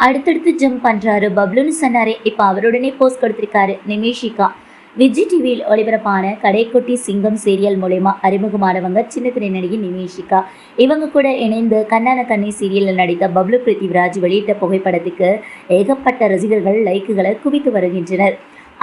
அடுத்தடுத்து ஜம்ப் பண்றாரு பப்ளுன்னு சொன்னாரு. இப்ப அவருடனே போஸ்ட் கொடுத்திருக்காரு நிமிஷிகா. விஜய் டிவியில் ஒளிபரப்பான கடைக்குட்டி சிங்கம் சீரியல் மூலயமா அறிமுகமானவங்க சின்ன திரை நடிகை நிமிஷிகா. இவங்க கூட இணைந்து கண்ணான கண்ணி சீரியலில் நடித்த பப்ளு பிருத்திவிராஜ் வெளியிட்ட புகைப்படத்துக்கு ஏகப்பட்ட ரசிகர்கள் லைக்குகளை குவித்து வருகின்றனர்.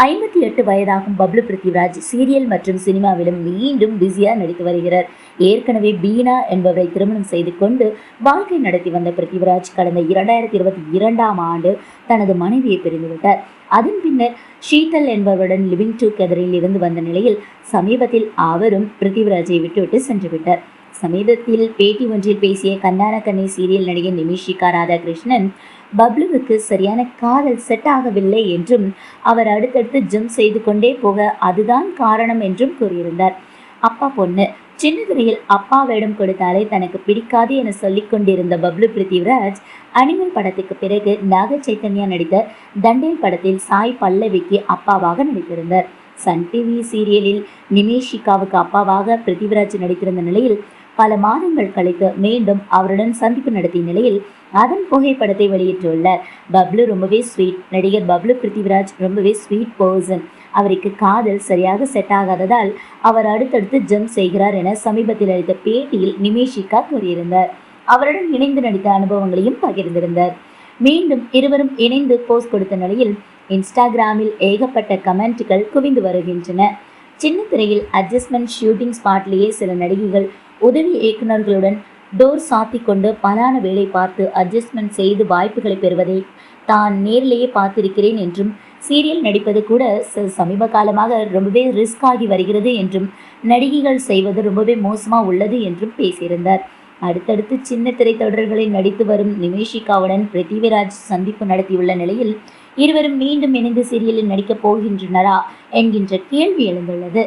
58 வயதாகும் பப்ளு பிருத்திவிராஜ் சீரியல் மற்றும் சினிமாவிலும் மீண்டும் பிஸியாக நடித்து வருகிறார். ஏற்கனவே பீனா என்பவரை திருமணம் செய்து கொண்டு வாழ்க்கை நடத்தி வந்த பிருத்திவிராஜ் கடந்த 2022ஆம் ஆண்டு தனது மனைவியை பிரிந்துவிட்டார். அதன் பின்னர் ஷீதல் என்பவருடன் லிவிங் டுகெதரில் இருந்து வந்த நிலையில் சமீபத்தில் அவரும் பிருத்திவிராஜை விட்டுவிட்டு சென்று விட்டார். சமீபத்தில் பேட்டி ஒன்றில் பேசிய கண்ணான கண்ணி சீரியல் நடிகை நிமிஷிகா ராதாகிருஷ்ணன் பப்ளுவுக்கு சரியான காதல் செட் ஆகவில்லை என்றும் அவர் அடுத்தடுத்து ஜம்ப் செய்து கொண்டே போக அதுதான் காரணம் என்றும் கூறியிருந்தார். அப்பா பொண்ணு சின்ன திரையில் அப்பா வேடம் கொடுத்தாலே தனக்கு பிடிக்காது என சொல்லிக் கொண்டிருந்த பப்ளு பிருத்திவிராஜ் அனிமல் படத்துக்கு பிறகு நாக சைத்தன்யா நடித்த தண்டேல் படத்தில் சாய் பல்லவிக்கு அப்பாவாக நடித்திருந்தார். சன் டிவி சீரியலில் நிமிஷிகாவுக்கு அப்பாவாக பிருத்திவிராஜ் நடித்திருந்த நிலையில் பல மாதங்கள் கழித்து மீண்டும் அவருடன் சந்திப்பு நடத்திய நிலையில் அதன் புகைப்படத்தை வெளியிட்டுள்ளார். பப்ளு ரொம்பவே ஸ்வீட். நடிகர் பப்ளு பிருத்திவிராஜ் ரொம்பவே ஸ்வீட் பர்சன். அவருக்கு காதல் சரியாக செட் ஆகாததால் அவர் அடுத்தடுத்து ஜம்ப் செய்கிறார் என சமீபத்தில் அளித்த பேட்டியில் நிமிஷிகா கூறியிருந்தார். அவருடன் இணைந்து நடித்த அனுபவங்களையும் பகிர்ந்திருந்தார். மீண்டும் இருவரும் இணைந்து போஸ்ட் கொடுத்த நிலையில் இன்ஸ்டாகிராமில் ஏகப்பட்ட கமெண்ட்கள் குவிந்து வருகின்றன. சின்ன திரையில் அட்ஜஸ்ட்மெண்ட் ஷூட்டிங் ஸ்பாட்லேயே சில நடிகைகள் உதவி இயக்குநர்களுடன் டோர் சாத்தி கொண்டு பலான வேலை பார்த்து அட்ஜஸ்ட்மெண்ட் செய்து வாய்ப்புகளை பெறுவதை தான் நேரிலேயே பார்த்திருக்கிறேன் என்றும் சீரியல் நடிப்பது கூட சமீப காலமாக ரொம்பவே ரிஸ்க் ஆகி வருகிறது என்றும் நடிகைகள் செய்வது ரொம்பவே மோசமாக உள்ளது என்றும் பேசியிருந்தார். அடுத்தடுத்து சின்ன திரை தொடர்களில் நடித்து வரும் நிமிஷிகாவுடன் பிருத்திவிராஜ் சந்திப்பு நடத்தியுள்ள நிலையில் இருவரும் மீண்டும் இணைந்து சீரியலில் நடிக்கப் போகின்றனரா என்கின்ற கேள்வி எழுந்துள்ளது.